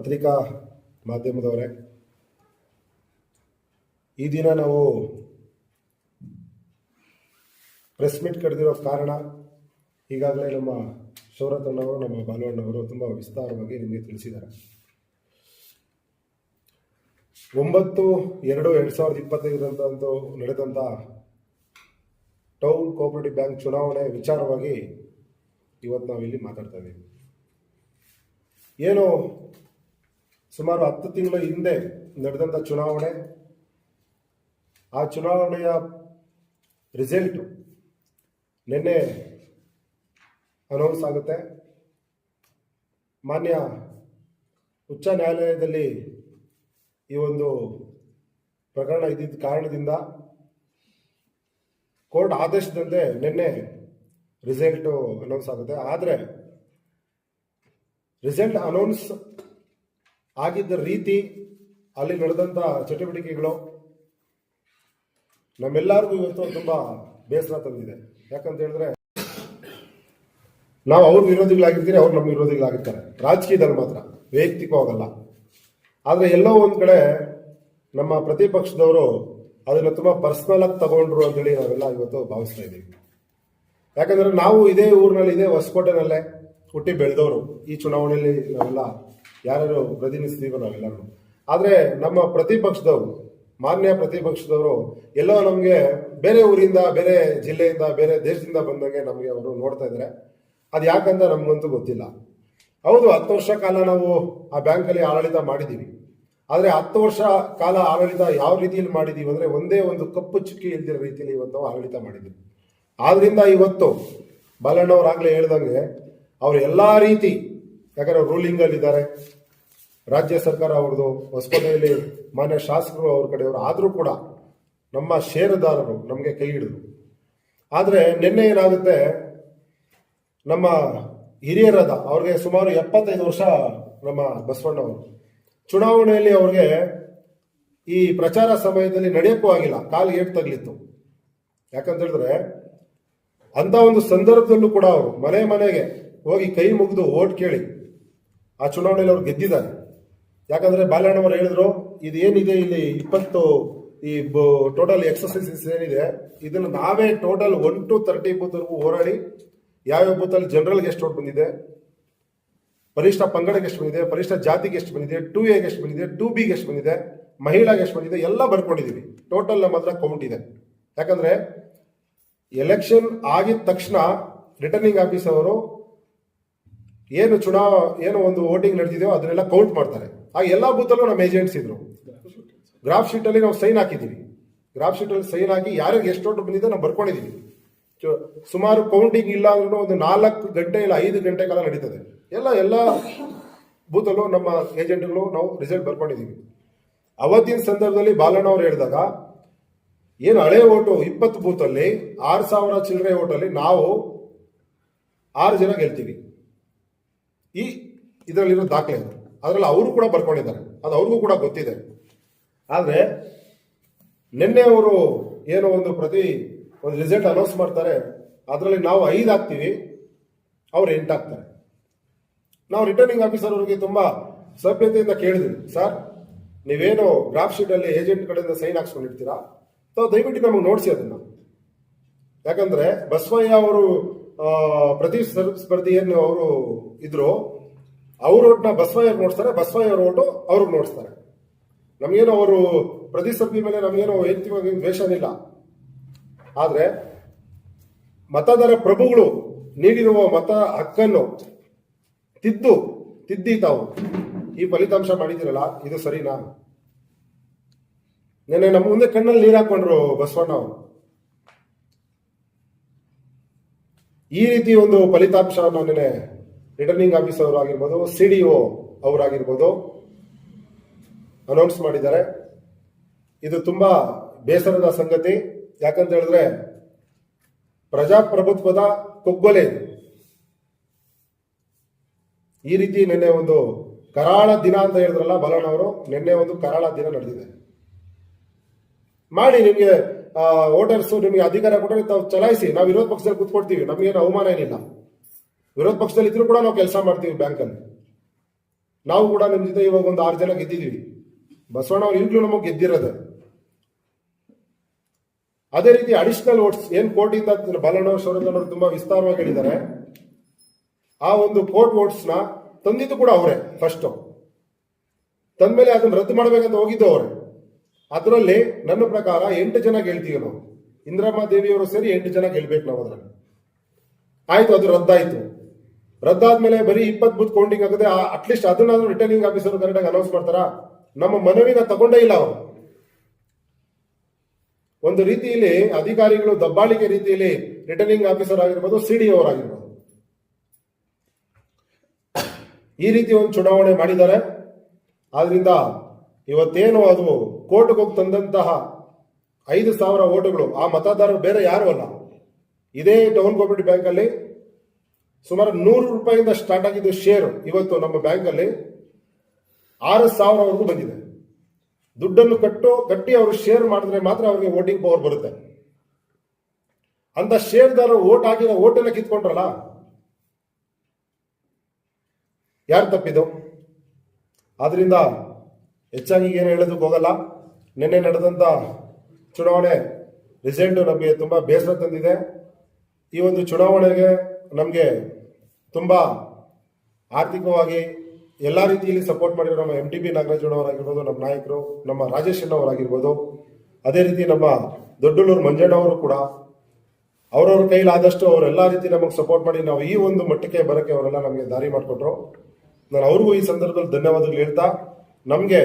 ಪತ್ರಿಕಾ ಮಾಧ್ಯಮದವರೇ, ಈ ದಿನ ನಾವು ಪ್ರೆಸ್ ಮೀಟ್ ಕರೆದಿರೋ ಕಾರಣ ಈಗಾಗಲೇ ನಮ್ಮ ಶೌರತಣ್ಣವರು, ನಮ್ಮ ಬಾಲವಣ್ಣವರು ತುಂಬ ವಿಸ್ತಾರವಾಗಿ ನಿಮಗೆ ತಿಳಿಸಿದ್ದಾರೆ. 9/2/2025 ನಡೆದಂಥ ಟೌನ್ ಕೋಆಪರೇಟಿವ್ ಬ್ಯಾಂಕ್ ಚುನಾವಣೆ ವಿಚಾರವಾಗಿ ಇವತ್ತು ನಾವಿಲ್ಲಿ ಮಾತಾಡ್ತಾ ಇದ್ದೀವಿ. ಏನು ಸುಮಾರು 10 ತಿಂಗಳ ಹಿಂದೆ ನಡೆದಂಥ ಚುನಾವಣೆ, ಆ ಚುನಾವಣೆಯ ರಿಸಲ್ಟು ನಿನ್ನೆ ಅನೌನ್ಸ್ ಆಗುತ್ತೆ. ಮಾನ್ಯ ಉಚ್ಚ ನ್ಯಾಯಾಲಯದಲ್ಲಿ ಈ ಒಂದು ಪ್ರಕರಣ ಇದ್ದಿದ್ದ ಕಾರಣದಿಂದ ಕೋರ್ಟ್ ಆದೇಶದಂತೆ ನಿನ್ನೆ ರಿಸಲ್ಟು ಅನೌನ್ಸ್ ಆಗುತ್ತೆ. ಆದರೆ ರಿಸಲ್ಟ್ ಅನೌನ್ಸ್ ಆಗಿದ್ದ ರೀತಿ, ಅಲ್ಲಿ ನಡೆದಂಥ ಚಟುವಟಿಕೆಗಳು ನಮ್ಮೆಲ್ಲರಿಗೂ ಇವತ್ತು ತುಂಬ ಬೇಸರ ತಂದಿದೆ. ಯಾಕಂತ ಹೇಳಿದ್ರೆ, ನಾವು ಅವ್ರ ವಿರೋಧಿಗಳಾಗಿರ್ತೀರಿ, ಅವ್ರು ನಮ್ಮ ವಿರೋಧಿಗಳಾಗಿರ್ತಾರೆ. ರಾಜಕೀಯದಲ್ಲಿ ಮಾತ್ರ, ವೈಯಕ್ತಿಕವಾಗಲ್ಲ. ಆದರೆ ಎಲ್ಲೋ ಒಂದು ಕಡೆ ನಮ್ಮ ಪ್ರತಿಪಕ್ಷದವರು ಅದನ್ನು ತುಂಬ ಪರ್ಸನಲ್ ಆಗಿ ತಗೊಂಡ್ರು ಅಂತೇಳಿ ನಾವೆಲ್ಲ ಇವತ್ತು ಭಾವಿಸ್ತಾ ಇದ್ದೀವಿ. ಯಾಕಂದ್ರೆ ನಾವು ಇದೇ ಊರಿನಲ್ಲಿ, ಇದೇ ಹೊಸಕೋಟೆನಲ್ಲೇ ಹುಟ್ಟಿ ಬೆಳೆದವರು. ಈ ಚುನಾವಣೆಯಲ್ಲಿ ನಾವೆಲ್ಲ ಯಾರ್ಯಾರು ಪ್ರತಿನಿಧಿಸ್ತೀವೋ ನಾವೆಲ್ಲರೂ. ಆದರೆ ನಮ್ಮ ಪ್ರತಿಪಕ್ಷದವರು, ಮಾನ್ಯ ಪ್ರತಿಪಕ್ಷದವರು ಎಲ್ಲೋ ನಮಗೆ ಬೇರೆ ಊರಿಂದ, ಬೇರೆ ಜಿಲ್ಲೆಯಿಂದ, ಬೇರೆ ದೇಶದಿಂದ ಬಂದಂಗೆ ನಮಗೆ ಅವರು ನೋಡ್ತಾ ಇದ್ದಾರೆ. ಅದು ಯಾಕಂತ ನಮಗಂತೂ ಗೊತ್ತಿಲ್ಲ. ಹೌದು, 10 ವರ್ಷ ಕಾಲ ನಾವು ಆ ಬ್ಯಾಂಕಲ್ಲಿ ಆಡಳಿತ ಮಾಡಿದ್ದೀವಿ. ಆದರೆ 10 ವರ್ಷ ಕಾಲ ಆಡಳಿತ ಯಾವ ರೀತಿಯಲ್ಲಿ ಮಾಡಿದ್ದೀವಿ ಅಂದರೆ, ಒಂದೇ ಒಂದು ಕಪ್ಪು ಚುಕ್ಕಿ ಇಲ್ದಿರೋ ರೀತಿಯಲ್ಲಿ ಇವತ್ತು ಆಡಳಿತ ಮಾಡಿದ್ದೀವಿ. ಆದ್ರಿಂದ ಇವತ್ತು ಬಾಲಣ್ಣವರಾಗಲೇ ಹೇಳ್ದಂಗೆ ಅವರು ಎಲ್ಲ ರೀತಿ, ಯಾಕಂದ್ರೆ ರೂಲಿಂಗಲ್ಲಿ ಇದ್ದಾರೆ, ರಾಜ್ಯ ಸರ್ಕಾರ ಅವ್ರದ್ದು, ಹೊಸಕೋಟೆಯಲ್ಲಿ ಮಾನ್ಯ ಶಾಸಕರು ಅವ್ರ ಕಡೆಯವರು, ಆದರೂ ಕೂಡ ನಮ್ಮ ಷೇರುದಾರರು ನಮಗೆ ಕೈ ಹಿಡಿದ್ರು. ಆದರೆ ನಿನ್ನೆ ಏನಾಗುತ್ತೆ, ನಮ್ಮ ಹಿರಿಯರಾದ ಅವ್ರಿಗೆ ಸುಮಾರು 75 ವರ್ಷ ನಮ್ಮ ಬಸವಣ್ಣವರು, ಚುನಾವಣೆಯಲ್ಲಿ ಅವ್ರಿಗೆ ಈ ಪ್ರಚಾರ ಸಮಯದಲ್ಲಿ ನಡೆಯಕ್ಕೂ ಆಗಿಲ್ಲ, ಕಾಲಿಗೆ ಏಟು ತಗಲಿತ್ತು. ಯಾಕಂತ ಹೇಳಿದ್ರೆ, ಅಂತ ಒಂದು ಸಂದರ್ಭದಲ್ಲೂ ಕೂಡ ಅವರು ಮನೆ ಮನೆಗೆ ಹೋಗಿ ಕೈ ಮುಗಿದು ಓಟ್ ಕೇಳಿ ಆ ಚುನಾವಣೆಯಲ್ಲಿ ಅವ್ರು ಗೆದ್ದಿದ್ದಾರೆ. ಯಾಕಂದ್ರೆ ಬಾಲಣ್ಣವರು ಹೇಳಿದ್ರು, ಇದು ಏನಿದೆ ಇಲ್ಲಿ 20 ಈ ಟೋಟಲ್ ಎಕ್ಸರ್ಸೈಸಸ್ ಏನಿದೆ, ಇದನ್ನು ನಾವೇ ಟೋಟಲ್ 1 to 30 ಬೂತ್ವರೆಗೂ ಹೋರಾಡಿ, ಯಾವ್ಯಾವ ಬೂತಲ್ಲಿ ಜನರಲ್ಗೆ ಎಷ್ಟು ಓಟ್ ಬಂದಿದೆ, ಪರಿಷ್ಠ ಪಂಗಡಕ್ಕೆ ಎಷ್ಟು ಬಂದಿದೆ, ಪರಿಷ್ಠ ಜಾತಿಗೆ ಎಷ್ಟು ಬಂದಿದೆ, 2A ಎಷ್ಟು ಬಂದಿದೆ, 2B ಎಷ್ಟು ಬಂದಿದೆ, ಮಹಿಳೆಗೆ ಎಷ್ಟು ಬಂದಿದೆ, ಎಲ್ಲ ಬರ್ಕೊಂಡಿದ್ದೀವಿ. ಟೋಟಲ್ ನಮ್ಮ ಹತ್ರ ಕೌಂಟ್ ಇದೆ. ಯಾಕಂದ್ರೆ ಎಲೆಕ್ಷನ್ ಆಗಿದ ತಕ್ಷಣ ರಿಟರ್ನಿಂಗ್ ಆಫೀಸ್ ಅವರು ಏನು ಒಂದು ವೋಟಿಂಗ್ ನಡೆದಿದೆಯೋ ಅದನ್ನೆಲ್ಲ ಕೌಂಟ್ ಮಾಡ್ತಾರೆ. ಆ ಎಲ್ಲಾ ಬೂತಲ್ಲೂ ನಮ್ಮ ಏಜೆಂಟ್ಸ್ ಇದ್ರು. ಗ್ರಾಫ್ ಶೀಟ್ ಅಲ್ಲಿ ನಾವು ಸೈನ್ ಹಾಕಿದ್ದೀವಿ. ಗ್ರಾಫ್ ಶೀಟ್ ಅಲ್ಲಿ ಸೈನ್ ಹಾಕಿ ಯಾರಿಗೆ ಎಷ್ಟು ಓಟ್ ಬಂದಿದೆ ನಾವು ಬರ್ಕೊಂಡಿದ್ದೀವಿ. ಸುಮಾರು ಕೌಂಟಿಂಗ್ ಇಲ್ಲ ಅಂದ್ರೂ ಒಂದು 4 ಗಂಟೆ ಇಲ್ಲ 5 ಗಂಟೆ ಕಾಲ ನಡೀತದೆ. ಎಲ್ಲ ಬೂತಲ್ಲೂ ನಮ್ಮ ಏಜೆಂಟ್ಗಳು ನಾವು ರಿಸಲ್ಟ್ ಬರ್ಕೊಂಡಿದ್ದೀವಿ. ಅವತ್ತಿನ ಸಂದರ್ಭದಲ್ಲಿ ಬಾಲಣ್ಣ ಅವರು ಹೇಳಿದಾಗ, ಏನು ಹಳೆ ಓಟು 20 ಬೂತಲ್ಲಿ 6,000 ಚಿಲ್ಲರೆ ಓಟಲ್ಲಿ ನಾವು 6 ಜನ ಗೆಲ್ತೀವಿ. ಇದರಲ್ಲಿರೋ ದಾಖಲೆ ಅದು. ಅದರಲ್ಲಿ ಅವರು ಕೂಡ ಬರ್ಕೊಂಡಿದ್ದಾರೆ, ಅದು ಅವ್ರಿಗೂ ಕೂಡ ಗೊತ್ತಿದೆ. ಆದರೆ ನಿನ್ನೆ ಅವರು ಏನೋ ಒಂದು ರಿಸಲ್ಟ್ ಅನೌನ್ಸ್ ಮಾಡ್ತಾರೆ, ಅದರಲ್ಲಿ ನಾವು 5 ಹಾಕ್ತೀವಿ, ಅವ್ರು 8 ಹಾಕ್ತಾರೆ. ನಾವು ರಿಟರ್ನಿಂಗ್ ಆಫೀಸರ್ ಅವರಿಗೆ ತುಂಬಾ ಸಭ್ಯತೆಯಿಂದ ಕೇಳಿದ್ವಿ, ಸರ್ ನೀವೇನು ಗ್ರಾಫ್ ಶೀಟ್ ಅಲ್ಲಿ ಏಜೆಂಟ್ ಕಡೆಯಿಂದ ಸೈನ್ ಹಾಕ್ಸ್ಕೊಂಡಿರ್ತೀರಾ, ದಯವಿಟ್ಟು ನಮಗೆ ನೋಡಿಸಿ ಅದನ್ನ. ಯಾಕಂದ್ರೆ ಬಸವಯ್ಯ ಅವರು ಪ್ರತಿಸ್ಪರ್ಧಿ ಏನು ಅವರು ಇದ್ರು, ಅವ್ರ ಓಟ್ನ ಬಸವಯ್ಯ ನೋಡ್ತಾರೆ, ಬಸವಯ್ಯ ಅವ್ರ ಓಟು ಅವ್ರಿಗೆ ನೋಡಿಸ್ತಾರೆ. ನಮಗೇನು ಅವರು ಪ್ರತಿಸ್ಪರ್ಧಿ ಮೇಲೆ ನಮಗೇನು ವೈಯಕ್ತಿಕವಾಗಿ ದ್ವೇಷನಿಲ್ಲ. ಆದ್ರೆ ಮತದಾರ ಪ್ರಭುಗಳು ನೀಡಿರುವ ಮತ ಹಕ್ಕನ್ನು ತಿದ್ದಿ ತಾವು ಈ ಫಲಿತಾಂಶ ಮಾಡಿದಿರಲ್ಲ, ಇದು ಸರಿನಾ? ನೆನ್ನೆ ನಮ್ಮ ಮುಂದೆ ಕಣ್ಣಲ್ಲಿ ನೀರು ಹಾಕೊಂಡ್ರು ಬಸವಣ್ಣ ಅವರು. ಈ ರೀತಿ ಒಂದು ಫಲಿತಾಂಶವನ್ನು ನೆನ್ನೆ ರಿಟರ್ನಿಂಗ್ ಆಫೀಸರ್ ಅವರಾಗಿರ್ಬೋದು, CDO ಅವರಾಗಿರ್ಬೋದು ಅನೌನ್ಸ್ ಮಾಡಿದ್ದಾರೆ. ಇದು ತುಂಬಾ ಬೇಸರದ ಸಂಗತಿ. ಯಾಕಂತ ಹೇಳಿದ್ರೆ, ಪ್ರಜಾಪ್ರಭುತ್ವದ ಕೊಗ್ಗೊಲೆ. ಈ ರೀತಿ ನಿನ್ನೆ ಒಂದು ಕರಾಳ ದಿನ ಅಂತ ಹೇಳಿದ್ರಲ್ಲ ಬಾಲಣ್ಣ ಅವರು, ನಿನ್ನೆ ಒಂದು ಕರಾಳ ದಿನ ನಡೆದಿದೆ. ಮಾಡಿ ನಿಮಗೆ ವೋಟರ್ಸ್ ನಿಮಗೆ ಅಧಿಕಾರ ಕೊಟ್ಟರೆ ತಾವು ಚಲಾಯಿಸಿ, ನಾವು ವಿರೋಧ ಪಕ್ಷದಲ್ಲಿ ಕೂತ್ಕೊಡ್ತೀವಿ, ನಮಗೇನು ಅವಮಾನ ಏನಿಲ್ಲ. ವಿರೋಧ ಪಕ್ಷದಲ್ಲಿ ಇದ್ರೂ ಕೂಡ ನಾವು ಕೆಲಸ ಮಾಡ್ತೀವಿ ಬ್ಯಾಂಕಲ್ಲಿ. ನಾವು ಕೂಡ ನಿಮ್ಮ ಜೊತೆ ಇವಾಗ ಒಂದು 6 ಜನ ಗೆದ್ದಿದ್ದೀವಿ. ಬಸವಣ್ಣ ಅವ್ರು ಈಗಲೂ ನಮಗೆ ಗೆದ್ದಿರೋದು. ಅದೇ ರೀತಿ ಅಡಿಷನಲ್ ವೋಟ್ಸ್ ಏನ್ ಕೋರ್ಟಿಂದ ಬಾಲಣ್ಣವ್ರು ಶಿವರಂಗನವರು ತುಂಬಾ ವಿಸ್ತಾರವಾಗಿ ಹೇಳಿದ್ದಾರೆ. ಆ ಒಂದು ಕೋರ್ಟ್ ವೋಟ್ಸ್ ನ ತಂದಿದ್ದು ಕೂಡ ಅವರೇ. ಫಸ್ಟ್ ತಂದ್ಮೇಲೆ ಅದನ್ನ ರದ್ದು ಮಾಡಬೇಕಂತ ಹೋಗಿದ್ದು ಅವರೇ. ಅದರಲ್ಲಿ ನನ್ನ ಪ್ರಕಾರ 8 ಜನ ಗೆಲ್ತೀವಿ ನಾವು. ಇಂದಿರಮ್ಮ ದೇವಿಯವರು ಸೇರಿ 8 ಜನ ಗೆಲ್ಬೇಕು ನಾವು ಅದ್ರಲ್ಲಿ. ಆಯ್ತು, ಅದು ರದ್ದಾಯ್ತು. ರದ್ದಾದ್ಮೇಲೆ ಬರೀ 20 ಬೂತ್ ಕೌಂಟಿಂಗ್ ಆಗುತ್ತೆ. ಅಟ್ಲೀಸ್ಟ್ ಅದನ್ನಾದ್ರೂ ರಿಟರ್ನಿಂಗ್ ಆಫೀಸರ್ ಕರೆಕ್ಟಾಗಿ ಅನೌನ್ಸ್ ಮಾಡ್ತಾರ? ನಮ್ಮ ಮನವಿನ ತಗೊಂಡೇ ಇಲ್ಲ ಅವರು. ಒಂದು ರೀತಿಯಲ್ಲಿ ಅಧಿಕಾರಿಗಳು ದಬ್ಬಾಳಿಕೆ ರೀತಿಯಲ್ಲಿ ರಿಟರ್ನಿಂಗ್ ಆಫೀಸರ್ ಆಗಿರ್ಬೋದು, ಸಿಡಿ ಅವರಾಗಿರ್ಬೋದು, ಈ ರೀತಿ ಒಂದು ಚುನಾವಣೆ ಮಾಡಿದ್ದಾರೆ. ಆದ್ರಿಂದ ಇವತ್ತೇನು ಅದು ಕೋರ್ಟ್ಗೆ ಹೋಗಿ ತಂದಂತಹ 5,000 ಓಟುಗಳು ಆ ಮತದಾರರು ಬೇರೆ ಯಾರು ಅಲ್ಲ. ಇದೇ ಟೌನ್ ಕೋಆಪರೇಟಿವ್ ಬ್ಯಾಂಕ್ ಅಲ್ಲಿ ಸುಮಾರು 100 ರೂಪಾಯಿಂದ ಸ್ಟಾರ್ಟ್ ಆಗಿದ್ದು ಶೇರ್ ಇವತ್ತು ನಮ್ಮ ಬ್ಯಾಂಕ್ ಅಲ್ಲಿ 6,000ವರೆಗೂ ಬಂದಿದೆ. ದುಡ್ಡನ್ನು ಕಟ್ಟಿ ಅವರು ಶೇರ್ ಮಾಡಿದ್ರೆ ಮಾತ್ರ ಅವ್ರಿಗೆ ವೋಟಿಂಗ್ ಪವರ್ ಬರುತ್ತೆ. ಅಂತ ಶೇರ್ದಾರರು ಓಟ್ ಹಾಕಿದ ಓಟನ್ನ ಕಿತ್ಕೊಂಡ್ರಲ್ಲ, ಯಾರು ತಪ್ಪಿದು? ಆದ್ರಿಂದ ಹೆಚ್ಚಾಗಿ ಏನು ಹೇಳೋದಕ್ಕೆ ಹೋಗಲ್ಲ. ನಿನ್ನೆ ನಡೆದಂತ ಚುನಾವಣೆ ರಿಸಲ್ಟ್ ನಮಗೆ ತುಂಬಾ ಬೇಸರ ತಂದಿದೆ. ಈ ಒಂದು ಚುನಾವಣೆಗೆ ನಮಗೆ ತುಂಬಾ ಆರ್ಥಿಕವಾಗಿ ಎಲ್ಲಾ ರೀತಿಯಲ್ಲಿ ಸಪೋರ್ಟ್ ಮಾಡಿರೋ ನಮ್ಮ MTB ನಾಗರಾಜನವರಾಗಿರ್ಬೋದು, ನಮ್ಮ ನಾಯಕರು, ನಮ್ಮ ರಾಜೇಶ್ ಅವರಾಗಿರ್ಬೋದು, ಅದೇ ರೀತಿ ನಮ್ಮ ದೊಡ್ಡೂರು ಮಂಜಣ್ಣವರು ಕೂಡ ಅವರವ್ರ ಕೈಲಾದಷ್ಟು ಅವರೆಲ್ಲಾ ರೀತಿ ನಮಗೆ ಸಪೋರ್ಟ್ ಮಾಡಿ ನಾವು ಈ ಒಂದು ಮಟ್ಟಕ್ಕೆ ಬರೋಕ್ಕೆ ಅವರೆಲ್ಲ ನಮಗೆ ದಾರಿ ಮಾಡಿಕೊಟ್ರು. ನಾನು ಅವ್ರಿಗೂ ಈ ಸಂದರ್ಭದಲ್ಲಿ ಧನ್ಯವಾದಗಳು ಹೇಳ್ತಾ, ನಮಗೆ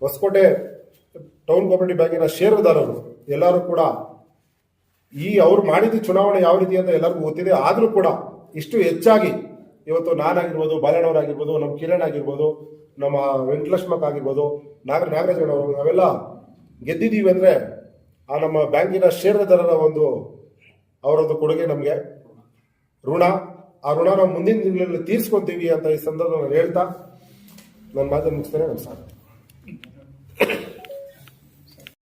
ಹೊಸಕೋಟೆ ಟೌನ್ ಕೋಆಪರೇಟಿವ್ ಬ್ಯಾಂಕಿನ ಷೇರುದಾರರು ಎಲ್ಲರೂ ಕೂಡ ಈ ಅವ್ರು ಮಾಡಿದ ಚುನಾವಣೆ ಯಾವ ರೀತಿ ಅಂತ ಎಲ್ಲರಿಗೂ ಗೊತ್ತಿದೆ. ಆದ್ರೂ ಕೂಡ ಇಷ್ಟು ಹೆಚ್ಚಾಗಿ ಇವತ್ತು ನಾನಾಗಿರ್ಬೋದು, ಬಾಲಣ್ಣವರಾಗಿರ್ಬೋದು, ನಮ್ಮ ಕಿರಣ್ ಆಗಿರ್ಬೋದು, ನಮ್ಮ ವೆಂಕಟಲಕ್ಷ್ಮಕ್ ಆಗಿರ್ಬೋದು, ನಾಗರಾಜನವರು ನಾವೆಲ್ಲ ಗೆದ್ದಿದ್ದೀವಿ ಅಂದ್ರೆ ಆ ನಮ್ಮ ಬ್ಯಾಂಕಿನ ಷೇರುದಾರರ ಒಂದು ಅವರೊಂದು ಕೊಡುಗೆ ನಮಗೆ ಋಣ. ಆ ಋಣ ನಾವು ಮುಂದಿನ ದಿನಗಳಲ್ಲಿ ತೀರ್ಸ್ಕೊಂತೀವಿ ಅಂತ ಈ ಸಂದರ್ಭದಲ್ಲಿ ಹೇಳ್ತಾ ನನ್ನ ಮಾತನ್ನು ಮುಗಿಸ್ತೇನೆ. ನಮಸ್ಕಾರ.